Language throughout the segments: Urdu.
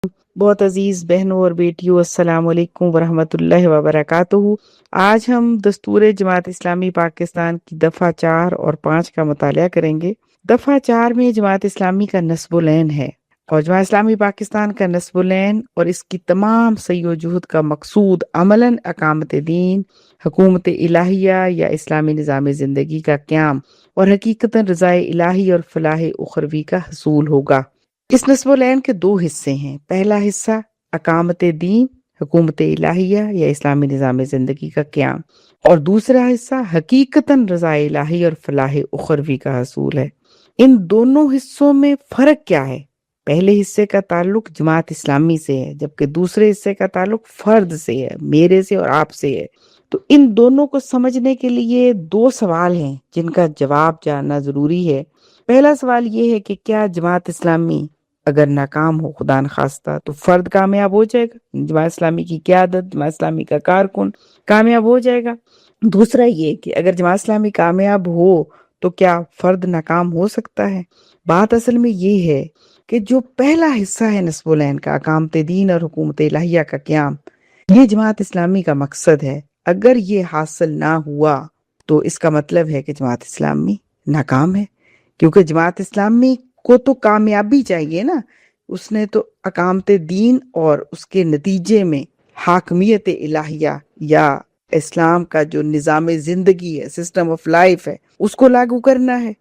بہت عزیز بہنوں اور بیٹیوں، السلام علیکم ورحمۃ اللہ وبرکاتہ۔ آج ہم دستور جماعت اسلامی پاکستان کی دفعہ 4 اور 5 کا مطالعہ کریں گے۔ دفعہ 4 میں جماعت اسلامی کا نصب العین ہے، اور جماعت اسلامی پاکستان کا نصب العین اور اس کی تمام سعی و جہد کا مقصود عملاً اقامت دین، حکومت الہیہ یا اسلامی نظام زندگی کا قیام اور حقیقتاً رضائے الہی اور فلاح اخروی کا حصول ہوگا۔ اس نصب العین کے 2 حصے ہیں۔ پہلا حصہ اقامت دین، حکومت الہیہ یا اسلامی نظام زندگی کا قیام، اور دوسرا حصہ حقیقتاً رضائے الہی اور فلاح اخروی کا حصول ہے۔ ان دونوں حصوں میں فرق کیا ہے؟ پہلے حصے کا تعلق جماعت اسلامی سے ہے، جبکہ دوسرے حصے کا تعلق فرد سے ہے، میرے سے اور آپ سے ہے۔ تو ان دونوں کو سمجھنے کے لیے 2 سوال ہیں جن کا جواب جاننا ضروری ہے۔ پہلا سوال یہ ہے کہ کیا جماعت اسلامی اگر ناکام ہو خدا نخواستہ تو فرد کامیاب ہو جائے گا؟ جماعت اسلامی کی قیادت، جماعت اسلامی کا کارکن کامیاب ہو جائے گا؟ دوسرا یہ کہ اگر جماعت اسلامی کامیاب ہو تو کیا فرد ناکام ہو سکتا ہے؟ بات اصل میں یہ ہے کہ جو پہلا حصہ ہے نصب العین کا، اقامت دین اور حکومت الہیہ کا قیام، یہ جماعت اسلامی کا مقصد ہے۔ اگر یہ حاصل نہ ہوا تو اس کا مطلب ہے کہ جماعت اسلامی ناکام ہے، کیونکہ جماعت اسلامی کو تو کامیابی چاہیے نا۔ اس نے تو اقامت دین اور اس کے نتیجے میں حاکمیت الہیہ یا اسلام کا جو نظام زندگی ہے، سسٹم آف لائف ہے، اس کو لاگو کرنا ہے۔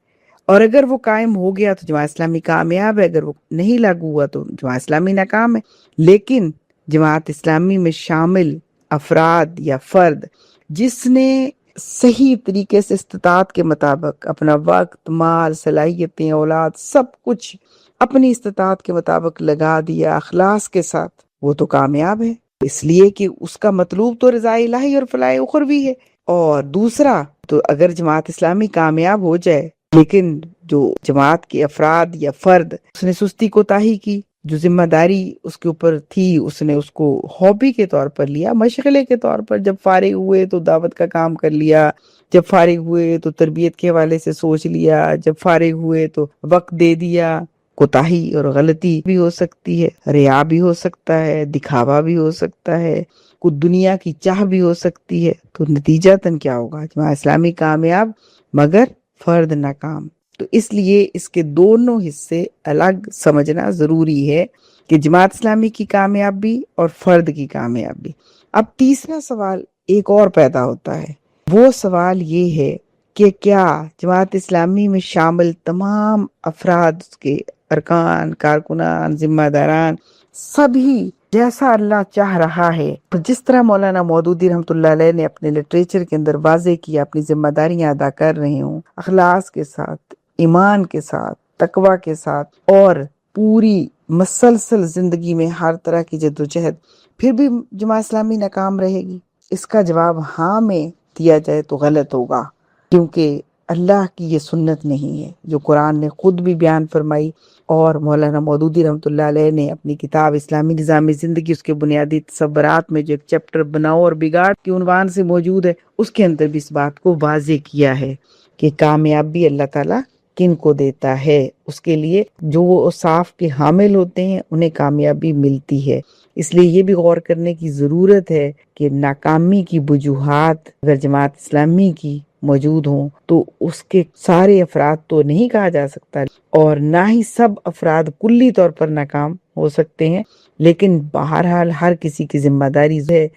اور اگر وہ قائم ہو گیا تو جماعت اسلامی کامیاب ہے، اگر وہ نہیں لاگو ہوا تو جماعت اسلامی ناکام ہے۔ لیکن جماعت اسلامی میں شامل افراد یا فرد جس نے صحیح طریقے سے استطاعت کے مطابق اپنا وقت، مال، صلاحیتیں، اولاد، سب کچھ اپنی استطاعت کے مطابق لگا دیا اخلاص کے ساتھ، وہ تو کامیاب ہے، اس لیے کہ اس کا مطلوب تو رضا الہی اور فلاح اخروی ہے۔ اور دوسرا تو اگر جماعت اسلامی کامیاب ہو جائے لیکن جو جماعت کے افراد یا فرد اس نے سستی کوتاہی کی، جو ذمہ داری اس کے اوپر تھی اس نے اس کو ہابی کے طور پر لیا، مشغلے کے طور پر، جب فارغ ہوئے تو دعوت کا کام کر لیا، جب فارغ ہوئے تو تربیت کے حوالے سے سوچ لیا، جب فارغ ہوئے تو وقت دے دیا۔ کوتاہی اور غلطی بھی ہو سکتی ہے، ریا بھی ہو سکتا ہے، دکھاوا بھی ہو سکتا ہے، کچھ دنیا کی چاہ بھی ہو سکتی ہے، تو نتیجتاً کیا ہوگا؟ جماعت اسلامی کامیاب مگر فرد ناکام۔ تو اس لیے اس کے دونوں حصے الگ سمجھنا ضروری ہے کہ جماعت اسلامی کی کامیابی اور فرد کی کامیابی۔ اب تیسرا سوال ایک اور پیدا ہوتا ہے، وہ سوال یہ ہے کہ کیا جماعت اسلامی میں شامل تمام افراد کے ارکان، کارکنان، ذمہ داران سبھی جیسا اللہ چاہ رہا ہے، جس طرح مولانا مودودی رحمۃ اللہ علیہ نے اپنے لٹریچر کے اندر واضح کیا، اپنی ذمہ داریاں ادا کر رہے ہوں، اخلاص کے ساتھ، ایمان کے ساتھ، تقوی کے ساتھ، اور پوری مسلسل زندگی میں ہر طرح کی جدوجہد، پھر بھی جماعت اسلامی ناکام رہے گی؟ اس کا جواب ہاں میں دیا جائے تو غلط ہوگا، کیونکہ اللہ کی یہ سنت نہیں ہے جو قرآن نے خود بھی بیان فرمائی، اور مولانا مودودی رحمۃ اللہ علیہ نے اپنی کتاب اسلامی نظام زندگی، اس کے بنیادی تصورات میں جو ایک چیپٹر بناؤ اور بگاڑ کے عنوان سے موجود ہے، اس کے اندر بھی اس بات کو واضح کیا ہے کہ کامیابی اللہ تعالیٰ کن کو دیتا ہے، اس کے لیے جو وہ صاف کے حامل ہوتے ہیں انہیں کامیابی ملتی ہے۔ اس لیے یہ بھی غور کرنے کی ضرورت ہے کہ ناکامی کی وجوہات اگر جماعت اسلامی کی موجود ہوں تو اس کے سارے افراد تو نہیں کہا جا سکتا، اور نہ ہی سب افراد کلی طور پر ناکام ہو سکتے ہیں، لیکن بہرحال ہر کسی کی ذمہ داری ہے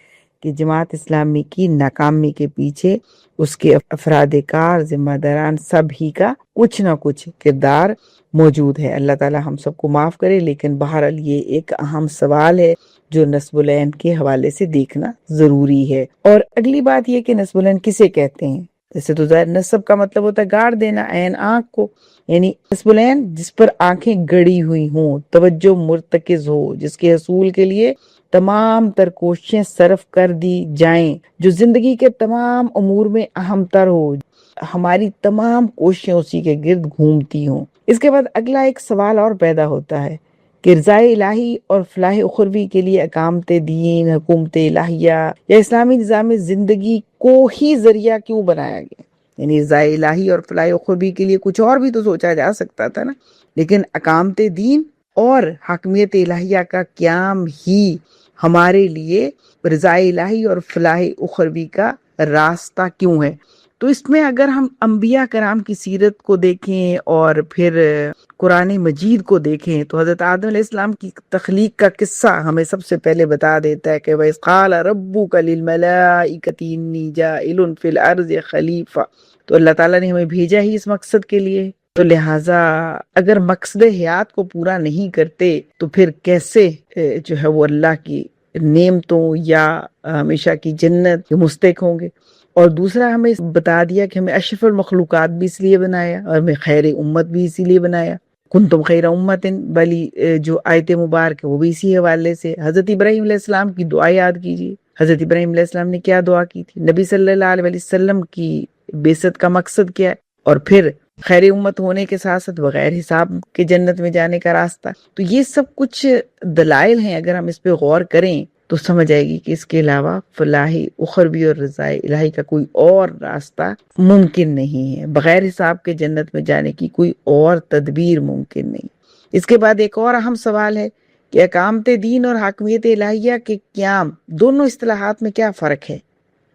کہ جماعت اسلامی کی ناکامی کے پیچھے اس کے افراد کار، ذمہ داران سب ہی کا کچھ نہ کچھ کردار موجود ہے۔ اللہ تعالی ہم سب کو معاف کرے، لیکن بہرحال یہ ایک اہم سوال ہے جو نصب العین کے حوالے سے دیکھنا ضروری ہے۔ اور اگلی بات یہ کہ نصب العین کسے کہتے ہیں؟ جیسے تو ظاہر نصب کا مطلب ہوتا ہے گاڑ دینا، عین آنکھ کو، یعنی نصب العین جس پر آنکھیں گڑی ہوئی ہوں، توجہ مرتکز ہو، جس کے حصول کے لیے تمام تر کوششیں صرف کر دی جائیں، جو زندگی کے تمام امور میں اہم تر ہو، ہماری تمام کوششیں اسی کے گرد گھومتی ہوں۔ اس کے بعد اگلا ایک سوال اور پیدا ہوتا ہے کہ رضائے الہی اور فلاح اخروی کے لیے اقامت دین، حکومت الہیہ یا اسلامی نظام زندگی کو ہی ذریعہ کیوں بنایا گیا؟ یعنی رضائے الہی اور فلاح اخروی کے لیے کچھ اور بھی تو سوچا جا سکتا تھا نا، لیکن اقامت دین اور حاکمیت الہیہ کا قیام ہی ہمارے لیے رضا الہی اور فلاح اخروی کا راستہ کیوں ہے۔ تو اس میں اگر ہم انبیاء کرام کی سیرت کو دیکھیں اور پھر قرآن مجید کو دیکھیں تو حضرت آدم علیہ السلام کی تخلیق کا قصہ ہمیں سب سے پہلے بتا دیتا ہے کہ وَإِذْ قَالَ رَبُّكَ لِلْمَلَائِكَةِ إِنِّي جَاعِلٌ فِي الْأَرْضِ خَلِيفَةً، تو اللہ تعالیٰ نے ہمیں بھیجا ہی اس مقصد کے لیے، تو لہٰذا اگر مقصد حیات کو پورا نہیں کرتے تو پھر کیسے جو ہے وہ اللہ کی نعمتوں یا ہمیشہ کی جنت کے مستحق ہوں گے۔ اور دوسرا ہمیں بتا دیا کہ ہمیں اشرف المخلوقات بھی اس لیے بنایا اور ہمیں خیر امت بھی اسی لیے بنایا، کنتم خیر امت، بلی جو آیت مبارک وہ بھی اسی حوالے سے۔ حضرت ابراہیم علیہ السلام کی دعا یاد کیجیے، حضرت ابراہیم علیہ السلام نے کیا دعا کی تھی، نبی صلی اللہ علیہ وسلم کی بعثت کا مقصد کیا ہے، اور پھر خیر امت ہونے کے ساتھ ساتھ بغیر حساب کے جنت میں جانے کا راستہ۔ تو یہ سب کچھ دلائل ہیں، اگر ہم اس پہ غور کریں تو سمجھ آئے گی کہ اس کے علاوہ فلاح اخروی اور رضا الہی کا کوئی اور راستہ ممکن نہیں ہے، بغیر حساب کے جنت میں جانے کی کوئی اور تدبیر ممکن نہیں۔ اس کے بعد ایک اور اہم سوال ہے کہ اقامت دین اور حاکمیت الہیہ کے قیام دونوں اصطلاحات میں کیا فرق ہے؟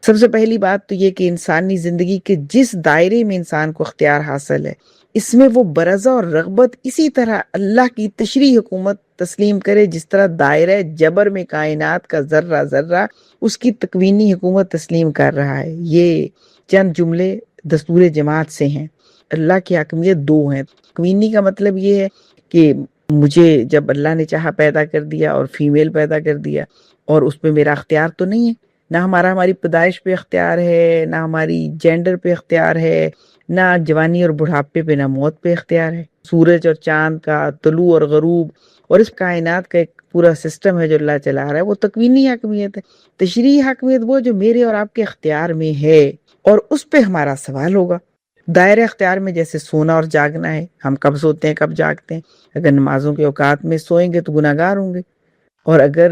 سب سے پہلی بات تو یہ کہ انسانی زندگی کے جس دائرے میں انسان کو اختیار حاصل ہے، اس میں وہ برضا اور رغبت اسی طرح اللہ کی تشریعی حکومت تسلیم کرے جس طرح دائرہ جبر میں کائنات کا ذرہ ذرہ اس کی تکوینی حکومت تسلیم کر رہا ہے۔ یہ چند جملے دستور جماعت سے ہیں۔ اللہ کی حاکمیت دو ہیں۔ تکوینی کا مطلب یہ ہے کہ مجھے جب اللہ نے چاہا پیدا کر دیا اور فیمیل پیدا کر دیا، اور اس پہ میرا اختیار تو نہیں ہے، نہ ہماری پیدائش پہ اختیار ہے، نہ ہماری جینڈر پہ اختیار ہے، نہ جوانی اور بڑھاپے پہ، نہ موت پہ اختیار ہے۔ سورج اور چاند کا طلوع اور غروب اور اس کائنات کا ایک پورا سسٹم ہے جو اللہ چلا رہا ہے، وہ تکوینی حاکمیت ہے۔ تشریعی حاکمیت وہ جو میرے اور آپ کے اختیار میں ہے، اور اس پہ ہمارا سوال ہوگا۔ دائرہ اختیار میں جیسے سونا اور جاگنا ہے، ہم کب سوتے ہیں کب جاگتے ہیں، اگر نمازوں کے اوقات میں سوئیں گے تو گناہگار ہوں گے، اور اگر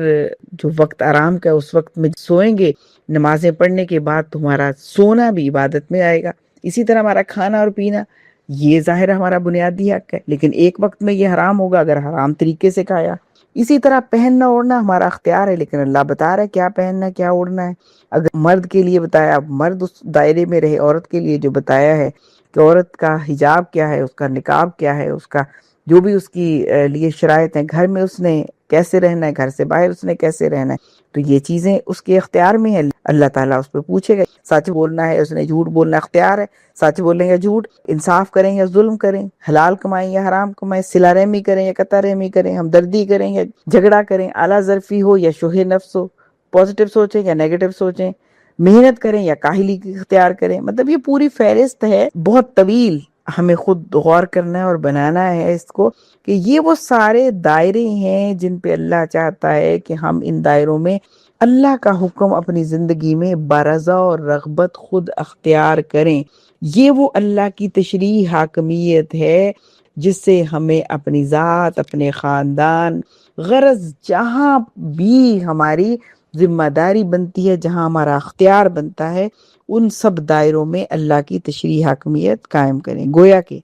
جو وقت آرام کا اس وقت میں سوئیں گے نمازیں پڑھنے کے بعد تو ہمارا سونا بھی عبادت میں آئے گا۔ اسی طرح ہمارا کھانا اور پینا، یہ ظاہر ہمارا بنیادی حق ہے، لیکن ایک وقت میں یہ حرام ہوگا اگر حرام طریقے سے کھایا۔ اسی طرح پہننا اوڑھنا ہمارا اختیار ہے، لیکن اللہ بتا رہا ہے کیا پہننا ہے کیا اوڑھنا ہے۔ اگر مرد کے لیے بتایا، مرد اس دائرے میں رہے، عورت کے لیے جو بتایا ہے کہ عورت کا حجاب کیا ہے، اس کا نقاب کیا ہے، اس کا جو بھی اس کی لیے شرائط ہیں، گھر میں اس نے کیسے رہنا ہے، گھر سے باہر اس نے کیسے رہنا ہے، تو یہ چیزیں اس کے اختیار میں ہے۔ اللہ تعالیٰ اس پہ پوچھے گا، سچ بولنا ہے اس نے، جھوٹ بولنا اختیار ہے، سچ بولیں یا جھوٹ، انصاف کریں یا ظلم کریں، حلال کمائیں یا حرام کمائیں، صلہ رحمی کریں یا قطع رحمی کریں، ہمدردی کریں یا جھگڑا کریں، اعلیٰ ظرفی ہو یا شوہ نفس ہو، پازیٹیو سوچیں یا نیگیٹو سوچیں، محنت کریں یا کاہلی اختیار کریں۔ مطلب یہ پوری فہرست ہے بہت طویل، ہمیں خود غور کرنا ہے اور بنانا ہے اس کو، کہ یہ وہ سارے دائرے ہیں جن پہ اللہ چاہتا ہے کہ ہم ان دائروں میں اللہ کا حکم اپنی زندگی میں برضا اور رغبت خود اختیار کریں۔ یہ وہ اللہ کی تشریعی حاکمیت ہے جس سے ہمیں اپنی ذات، اپنے خاندان، غرض جہاں بھی ہماری ذمہ داری بنتی ہے، جہاں ہمارا اختیار بنتا ہے، ان سب دائروں میں اللہ کی تشریعی حاکمیت قائم کریں۔ گویا کہ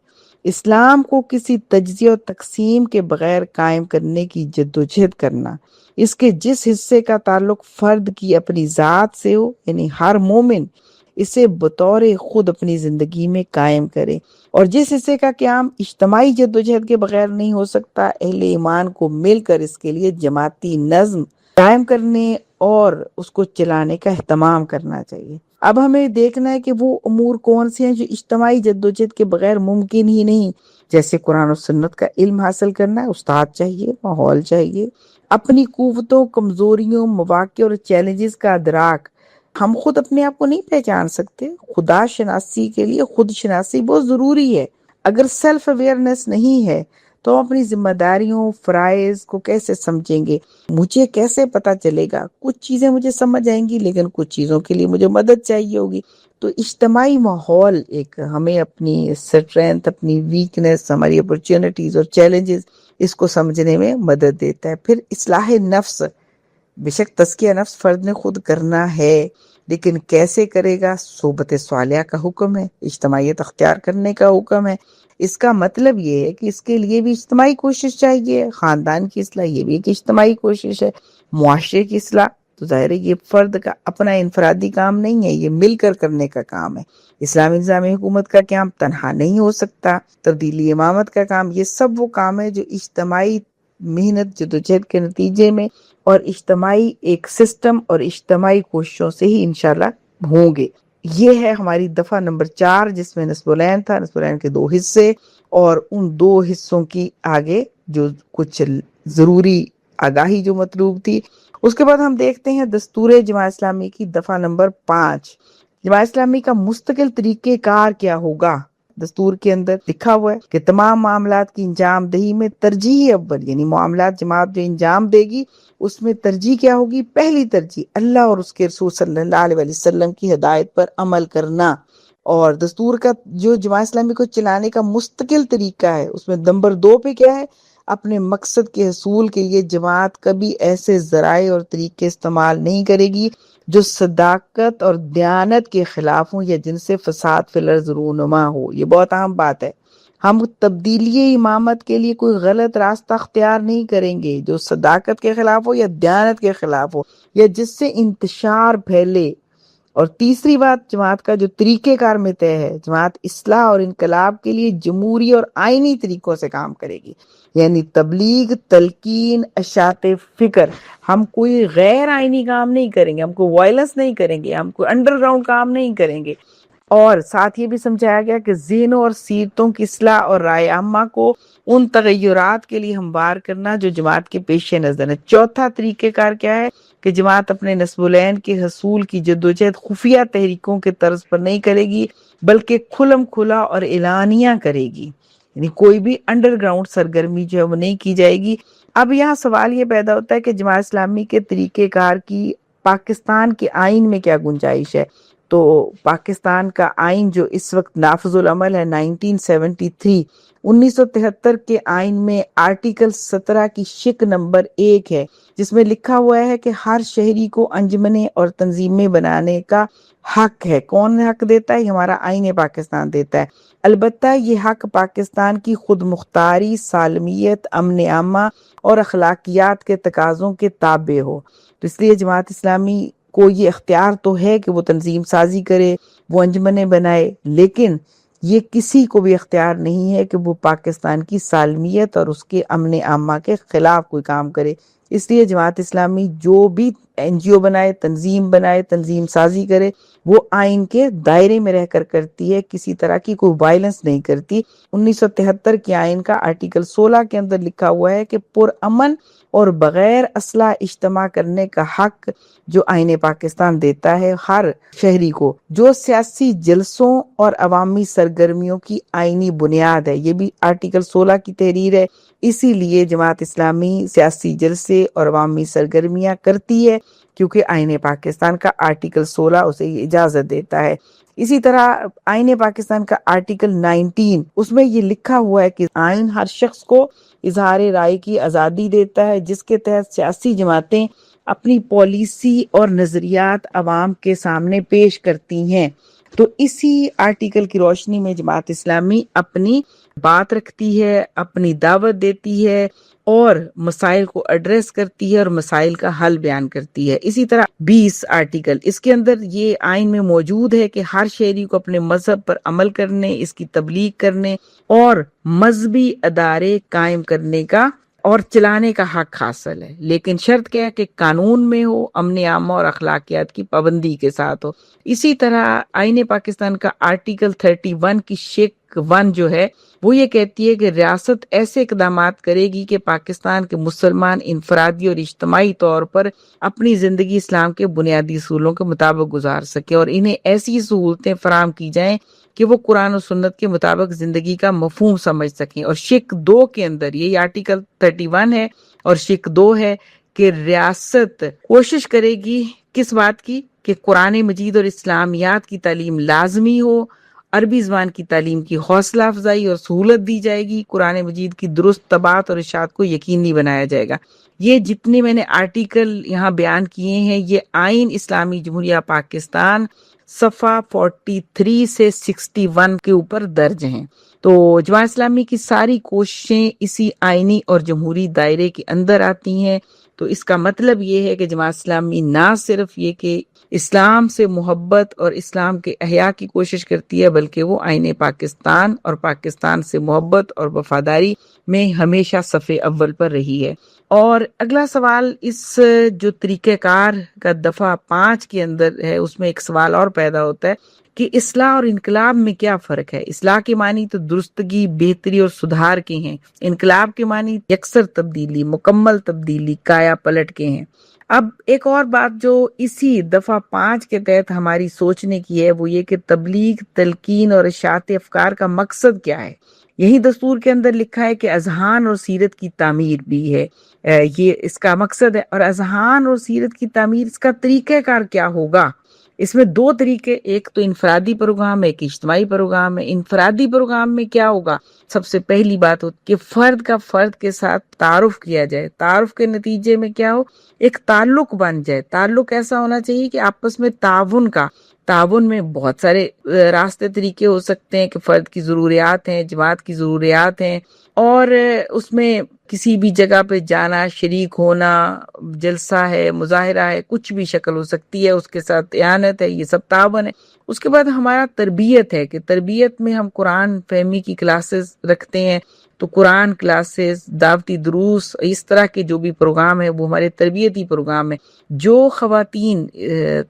اسلام کو کسی تجزیہ و تقسیم کے بغیر قائم کرنے کی جدوجہد کرنا، اس کے جس حصے کا تعلق فرد کی اپنی ذات سے ہو، یعنی ہر مومن اسے بطور خود اپنی زندگی میں قائم کرے، اور جس حصے کا قیام اجتماعی جدوجہد کے بغیر نہیں ہو سکتا، اہل ایمان کو مل کر اس کے لیے جماعتی نظم قائم کرنے اور اس کو چلانے کا اہتمام کرنا چاہیے۔ اب ہمیں دیکھنا ہے کہ وہ امور کون سے ہیں جو اجتماعی جدوجہد کے بغیر ممکن ہی نہیں، جیسے قرآن و سنت کا علم حاصل کرنا ہے، استاد چاہیے، ماحول چاہیے، اپنی قوتوں، کمزوریوں، مواقع اور چیلنجز کا ادراک۔ ہم خود اپنے آپ کو نہیں پہچان سکتے، خدا شناسی کے لیے خود شناسی بہت ضروری ہے۔ اگر سیلف اویئرنیس نہیں ہے تو ہم اپنی ذمہ داریوں، فرائض کو کیسے سمجھیں گے؟ مجھے کیسے پتا چلے گا؟ کچھ چیزیں مجھے سمجھ آئیں گی لیکن کچھ چیزوں کے لیے مجھے مدد چاہیے ہوگی۔ تو اجتماعی ماحول ایک ہمیں اپنی اسٹرینتھ، اپنی ویکنیس، ہماری اپرچونٹیز اور چیلنجز، اس کو سمجھنے میں مدد دیتا ہے۔ پھر اصلاح نفس، بے شک تزکیہ نفس فرد نے خود کرنا ہے، لیکن کیسے کرے گا؟ صحبت صالحہ کا حکم ہے، اجتماعیت اختیار کرنے کا حکم ہے۔ اس کا مطلب یہ ہے کہ اس کے لیے بھی اجتماعی کوشش چاہیے، خاندان کی اصلاح یہ بھی ایک اجتماعی کوشش ہے، معاشرے کی اصلاح تو ظاہر ہے یہ فرد کا اپنا انفرادی کام نہیں ہے، یہ مل کر کرنے کا کام ہے۔ اسلامی نظام حکومت کا قیام تنہا نہیں ہو سکتا، تبدیلی امامت کا کام، یہ سب وہ کام ہے جو اجتماعی محنت جدوجہد کے نتیجے میں اور اجتماعی ایک سسٹم اور اجتماعی کوششوں سے ہی انشاءاللہ ہوں گے۔ یہ ہے ہماری دفعہ نمبر 4 جس میں نصب العین تھا، نصب العین کے 2 حصے، اور ان 2 حصوں کی آگے جو کچھ ضروری آگاہی جو مطلوب تھی۔ اس کے بعد ہم دیکھتے ہیں دستور جماعت اسلامی کی دفعہ نمبر 5۔ جماعت اسلامی کا مستقل طریقہ کار کیا ہوگا؟ دستور کے اندر لکھا ہوا ہے کہ تمام معاملات کی انجام دہی میں ترجیح اول، یعنی معاملات جماعت جو انجام دے گی اس میں ترجیح کیا ہوگی؟ پہلی ترجیح اللہ اور اس کے رسول صلی اللہ علیہ وسلم کی ہدایت پر عمل کرنا۔ اور دستور کا جو جماعت اسلامی کو چلانے کا مستقل طریقہ ہے اس میں نمبر 2 پہ کیا ہے؟ اپنے مقصد کے حصول کے لیے جماعت کبھی ایسے ذرائع اور طریقے استعمال نہیں کرے گی جو صداقت اور دیانت کے خلاف ہوں یا جن سے فساد فی الارض رونما ہو۔ یہ بہت اہم بات ہے۔ ہم تبدیلی امامت کے لیے کوئی غلط راستہ اختیار نہیں کریں گے جو صداقت کے خلاف ہو یا دیانت کے خلاف ہو یا جس سے انتشار پھیلے۔ اور تیسری بات، جماعت کا جو طریقہ کار میں طے ہے، جماعت اصلاح اور انقلاب کے لیے جمہوری اور آئینی طریقوں سے کام کرے گی، یعنی تبلیغ، تلقین، اشاعت فکر۔ ہم کوئی غیر آئینی کام نہیں کریں گے، ہم کوئی وائلنس نہیں کریں گے، ہم کوئی انڈر گراؤنڈ کام نہیں کریں گے۔ اور ساتھ یہ بھی سمجھایا گیا کہ ذہنوں اور سیرتوں کی اصلاح اور رائے عامہ کو ان تغیرات کے لیے ہموار کرنا جو جماعت کے پیش نظر ہے۔ چوتھا طریقہ کار کیا ہے کہ جماعت اپنے نصب العین کے حصول کی جدوجہد خفیہ تحریکوں کے طرز پر نہیں کرے گی بلکہ کھلم کھلا اور اعلانیہ کرے گی، یعنی کوئی بھی انڈر گراؤنڈ سرگرمی جو ہے وہ نہیں کی جائے گی۔ اب یہاں سوال یہ پیدا ہوتا ہے کہ جماعت اسلامی کے طریقہ کار کی پاکستان کے آئین میں کیا گنجائش ہے؟ تو پاکستان کا آئین جو اس وقت نافذ العمل ہے 1973، 1973 کے آئین میں آرٹیکل 17 کی شق نمبر 1 ہے جس میں لکھا ہوا ہے کہ ہر شہری کو انجمنیں اور تنظیمیں بنانے کا حق ہے۔ کون حق دیتا ہے؟ ہمارا آئین پاکستان دیتا ہے، البتہ یہ حق پاکستان کی خود مختاری، سالمیت، امن عامہ اور اخلاقیات کے تقاضوں کے تابع ہو۔ تو اس لیے جماعت اسلامی کو یہ اختیار تو ہے کہ وہ تنظیم سازی کرے، وہ انجمنیں بنائے، لیکن یہ کسی کو بھی اختیار نہیں ہے کہ وہ پاکستان کی سالمیت اور اس کے امن عامہ کے خلاف کوئی کام کرے۔ اس لیے جماعت اسلامی جو بھی NGO بنائے، تنظیم سازی کرے، وہ آئین کے دائرے میں رہ کر کرتی ہے، کسی طرح کی کوئی وائلنس نہیں کرتی۔ 1973 کے آئین کا آرٹیکل 16 کے اندر لکھا ہوا ہے کہ پرامن اور بغیر اسلحہ اجتماع کرنے کا حق جو آئین پاکستان دیتا ہے ہر شہری کو، جو سیاسی جلسوں اور عوامی سرگرمیوں کی آئینی بنیاد ہے۔ یہ بھی آرٹیکل 16 کی تحریر ہے۔ اسی لیے جماعت اسلامی سیاسی جلسے اور عوامی سرگرمیاں کرتی ہے کیونکہ آئین پاکستان کا آرٹیکل 16 اسے یہ اجازت دیتا ہے۔ اسی طرح آئین پاکستان کا آرٹیکل 19، اس میں یہ لکھا ہوا ہے کہ آئین ہر شخص کو اظہار رائے کی آزادی دیتا ہے، جس کے تحت سیاسی جماعتیں اپنی پالیسی اور نظریات عوام کے سامنے پیش کرتی ہیں۔ تو اسی آرٹیکل کی روشنی میں جماعت اسلامی اپنی بات رکھتی ہے، اپنی دعوت دیتی ہے اور مسائل کو ایڈریس کرتی ہے اور مسائل کا حل بیان کرتی ہے۔ اسی طرح 20 آرٹیکل، اس کے اندر یہ آئین میں موجود ہے کہ ہر شہری کو اپنے مذہب پر عمل کرنے، اس کی تبلیغ کرنے اور مذہبی ادارے قائم کرنے کا اور چلانے کا حق حاصل ہے، لیکن شرط کیا ہے کہ قانون میں ہو، امن عامہ اور اخلاقیات کی پابندی کے ساتھ ہو۔ اسی طرح آئین پاکستان کا آرٹیکل 31 کی شق 1 جو ہے وہ یہ کہتی ہے کہ ریاست ایسے اقدامات کرے گی کہ پاکستان کے مسلمان انفرادی اور اجتماعی طور پر اپنی زندگی اسلام کے بنیادی اصولوں کے مطابق گزار سکے اور انہیں ایسی سہولتیں فراہم کی جائیں کہ وہ قرآن و سنت کے مطابق زندگی کا مفہوم سمجھ سکیں۔ اور شق 2 کے اندر یہی آرٹیکل 31 ہے اور شق 2 ہے کہ ریاست کوشش کرے گی کس بات کی؟ کہ قرآن مجید اور اسلامیات کی تعلیم لازمی ہو، عربی زبان کی تعلیم کی حوصلہ افزائی اور سہولت دی جائے گی، قرآن مجید کی درست طباعت اور ارشاد کو یقینی بنایا جائے گا۔ یہ جتنے میں نے آرٹیکل یہاں بیان کیے ہیں یہ آئین اسلامی جمہوریہ پاکستان صفحہ 43 سے 61 کے اوپر درج ہیں۔ تو جماعت اسلامی کی ساری کوششیں اسی آئینی اور جمہوری دائرے کے اندر آتی ہیں۔ تو اس کا مطلب یہ ہے کہ جماعت اسلامی نہ صرف یہ کہ اسلام سے محبت اور اسلام کے احیاء کی کوشش کرتی ہے، بلکہ وہ آئین پاکستان اور پاکستان سے محبت اور وفاداری میں ہمیشہ صف اول پر رہی ہے۔ اور اگلا سوال اس جو طریقہ کار کا دفعہ 5 کے اندر ہے اس میں ایک سوال اور پیدا ہوتا ہے کہ اصلاح اور انقلاب میں کیا فرق ہے؟ اصلاح کے معنی تو درستگی، بہتری اور سدھار کے ہیں، انقلاب کے معنی یکسر تبدیلی، مکمل تبدیلی، کایا پلٹ کے ہیں۔ اب ایک اور بات جو اسی دفعہ 5 کے تحت ہماری سوچنے کی ہے وہ یہ کہ تبلیغ، تلقین اور اشاعت افکار کا مقصد کیا ہے؟ یہی دستور کے اندر لکھا ہے کہ اذہان اور سیرت کی تعمیر بھی ہے، یہ اس کا مقصد ہے۔ اور اذہان اور سیرت کی تعمیر، اس کا طریقہ کار کیا ہوگا؟ اس میں 2 طریقے، ایک تو انفرادی پروگرام، ایک اجتماعی پروگرام ہے۔ انفرادی پروگرام میں کیا ہوگا؟ سب سے پہلی بات ہوتی کہ فرد کا فرد کے ساتھ تعارف کیا جائے، تعارف کے نتیجے میں کیا ہو؟ ایک تعلق بن جائے۔ تعلق ایسا ہونا چاہیے کہ آپس میں تعاون میں بہت سارے راستے طریقے ہو سکتے ہیں کہ فرد کی ضروریات ہیں، جماعت کی ضروریات ہیں، اور اس میں کسی بھی جگہ پہ جانا، شریک ہونا، جلسہ ہے، مظاہرہ ہے، کچھ بھی شکل ہو سکتی ہے، اس کے ساتھ اعانت ہے، یہ سب تعاون ہے۔ اس کے بعد ہمارا تربیت ہے کہ تربیت میں ہم قرآن فہمی کی کلاسز رکھتے ہیں، تو قرآن کلاسز، دعوتی دروس، اس طرح کے جو بھی پروگرام ہیں وہ ہمارے تربیتی پروگرام ہیں۔ جو خواتین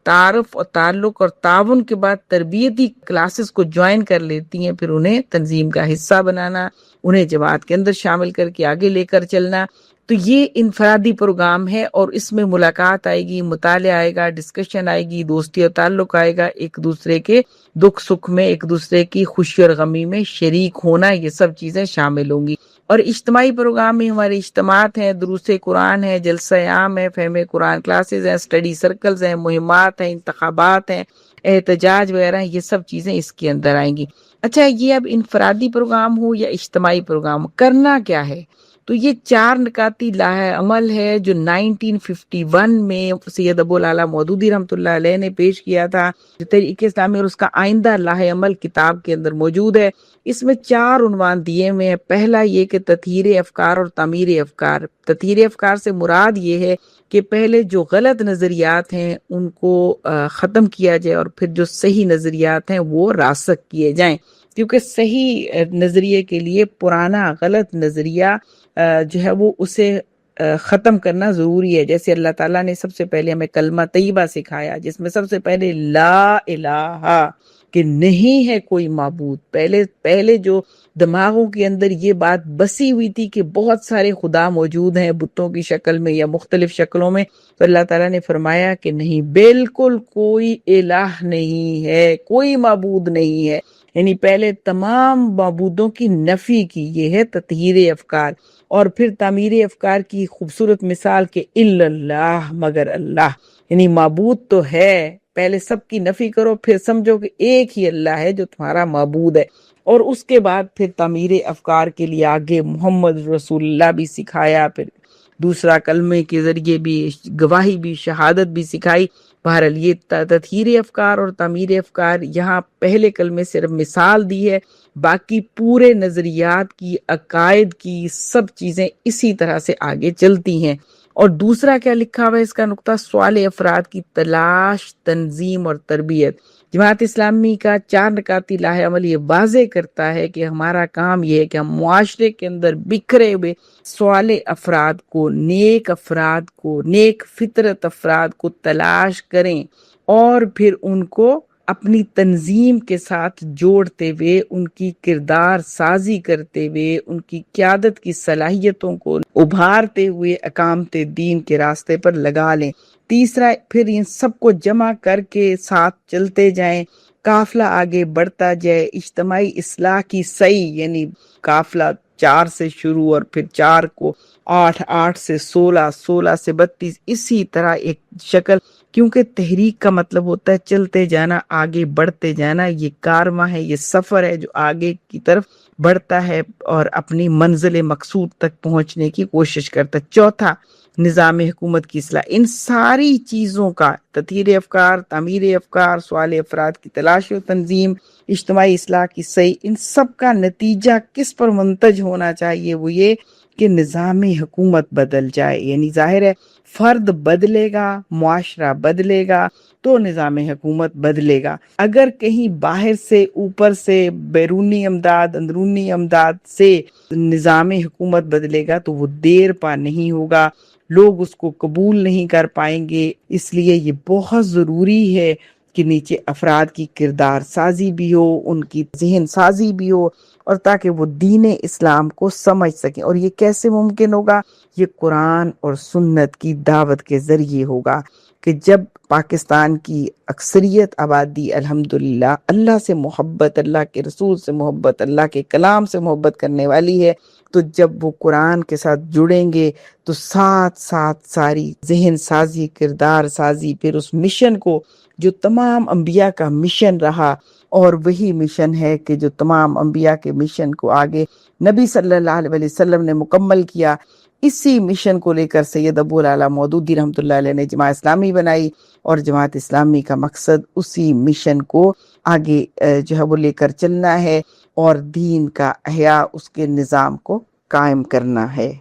تعارف اور تعلق اور تعاون کے بعد تربیتی کلاسز کو جوائن کر لیتی ہیں، پھر انہیں تنظیم کا حصہ بنانا، انہیں جماعت کے اندر شامل کر کے آگے لے کر چلنا، تو یہ انفرادی پروگرام ہے۔ اور اس میں ملاقات آئے گی، مطالعہ آئے گا، ڈسکشن آئے گی، دوستی اور تعلق آئے گا، ایک دوسرے کے دکھ سکھ میں، ایک دوسرے کی خوشی اور غمی میں شریک ہونا، یہ سب چیزیں شامل ہوں گی۔ اور اجتماعی پروگرام میں ہمارے اجتماعات ہیں، دروس قرآن ہے، جلسہ عام ہے، فہم قرآن کلاسز ہیں، اسٹڈی سرکلز ہیں، مہمات ہیں، انتخابات ہیں، احتجاج وغیرہ، یہ سب چیزیں اس کے اندر آئیں گی۔ اچھا، یہ اب انفرادی پروگرام ہو یا اجتماعی پروگرام، کرنا کیا ہے؟ تو یہ 4 نکاتی لائحہ عمل ہے جو 1951 میں سید ابو العلا مودودی رحمۃ اللہ علیہ نے پیش کیا تھا، جو تحریک اسلامی اور اس کا آئندہ لائحہ عمل کتاب کے اندر موجود ہے۔ اس میں 4 عنوان دیے ہوئے ہیں۔ پہلا یہ کہ تطہیر افکار اور تعمیر افکار۔ تطہیر افکار سے مراد یہ ہے کہ پہلے جو غلط نظریات ہیں ان کو ختم کیا جائے، اور پھر جو صحیح نظریات ہیں وہ راسخ کیے جائیں، کیونکہ صحیح نظریے کے لیے پرانا غلط نظریہ جو ہے وہ اسے ختم کرنا ضروری ہے۔ جیسے اللہ تعالیٰ نے سب سے پہلے ہمیں کلمہ طیبہ سکھایا، جس میں سب سے پہلے لا الہ، کہ نہیں ہے کوئی معبود۔ پہلے جو دماغوں کے اندر یہ بات بسی ہوئی تھی کہ بہت سارے خدا موجود ہیں بتوں کی شکل میں یا مختلف شکلوں میں، تو اللہ تعالیٰ نے فرمایا کہ نہیں، بالکل کوئی الہ نہیں ہے، کوئی معبود نہیں ہے۔ یعنی پہلے تمام معبودوں کی نفی کی، یہ ہے تطہیر افکار۔ اور پھر تعمیر افکار کی خوبصورت مثال کہ الا اللہ، مگر اللہ، یعنی معبود تو ہے، پہلے سب کی نفی کرو، پھر سمجھو کہ ایک ہی اللہ ہے جو تمہارا معبود ہے۔ اور اس کے بعد پھر تعمیر افکار کے لیے آگے محمد رسول اللہ بھی سکھایا، پھر دوسرا کلمے کے ذریعے بھی گواہی بھی، شہادت بھی سکھائی۔ بہرحال یہ تطہیر افکار اور تعمیر افکار، یہاں پہلے کلمے صرف مثال دی ہے، باقی پورے نظریات کی، عقائد کی سب چیزیں اسی طرح سے آگے چلتی ہیں۔ اور دوسرا کیا لکھا ہوا ہے اس کا نقطہ؟ سوال افراد کی تلاش، تنظیم اور تربیت۔ جماعت اسلامی کا 4 نکاتی لائحہ عمل یہ واضح کرتا ہے کہ ہمارا کام یہ ہے کہ ہم معاشرے کے اندر بکھرے ہوئے سوال افراد کو، نیک فطرت افراد کو تلاش کریں، اور پھر ان کو اپنی تنظیم کے ساتھ جوڑتے ہوئے، ان کی کردار سازی کرتے ہوئے، ان کی قیادت کی صلاحیتوں کو ابھارتے ہوئے اقامت دین کے راستے پر لگا لیں۔ تیسرا، پھر ان سب کو جمع کر کے ساتھ چلتے جائیں، قافلہ آگے بڑھتا جائے، اجتماعی اصلاح کی سعی، یعنی قافلہ 4 سے شروع اور پھر 4 کو 8, 8 سے 16, 16 سے 32، اسی طرح ایک شکل، کیونکہ تحریک کا مطلب ہوتا ہے چلتے جانا، آگے بڑھتے جانا، یہ کارواں ہے، یہ سفر ہے جو آگے کی طرف بڑھتا ہے اور اپنی منزل مقصود تک پہنچنے کی کوشش کرتا ہے۔ چوتھا، نظام حکومت کی اصلاح، ان ساری چیزوں کا تطہیر افکار، تعمیر افکار، سوال افراد کی تلاش و تنظیم، اجتماعی اصلاح کی صحیح، ان سب کا نتیجہ کس پر منتج ہونا چاہیے؟ وہ یہ کہ نظام حکومت بدل جائے، یعنی ظاہر ہے فرد بدلے گا، معاشرہ بدلے گا تو نظام حکومت بدلے گا۔ اگر کہیں باہر سے، اوپر سے، بیرونی امداد، اندرونی امداد سے نظام حکومت بدلے گا تو وہ دیر پا نہیں ہوگا، لوگ اس کو قبول نہیں کر پائیں گے۔ اس لیے یہ بہت ضروری ہے کہ نیچے افراد کی کردار سازی بھی ہو، ان کی ذہن سازی بھی ہو، اور تاکہ وہ دین اسلام کو سمجھ سکیں۔ اور یہ کیسے ممکن ہوگا؟ یہ قرآن اور سنت کی دعوت کے ذریعے ہوگا کہ جب پاکستان کی اکثریت آبادی الحمدللہ اللہ سے محبت، اللہ کے رسول سے محبت، اللہ کے کلام سے محبت کرنے والی ہے، تو جب وہ قرآن کے ساتھ جڑیں گے تو ساتھ ساتھ ساری ذہن سازی، کردار سازی، پھر اس مشن کو جو تمام انبیاء کا مشن رہا، اور وہی مشن ہے کہ جو تمام انبیاء کے مشن کو آگے نبی صلی اللہ علیہ وسلم نے مکمل کیا، اسی مشن کو لے کر سید ابو العلا مودودی رحمۃ اللہ علیہ نے جماعت اسلامی بنائی، اور جماعت اسلامی کا مقصد اسی مشن کو آگے جو ہے وہ لے کر چلنا ہے، اور دین کا احیاء، اس کے نظام کو قائم کرنا ہے۔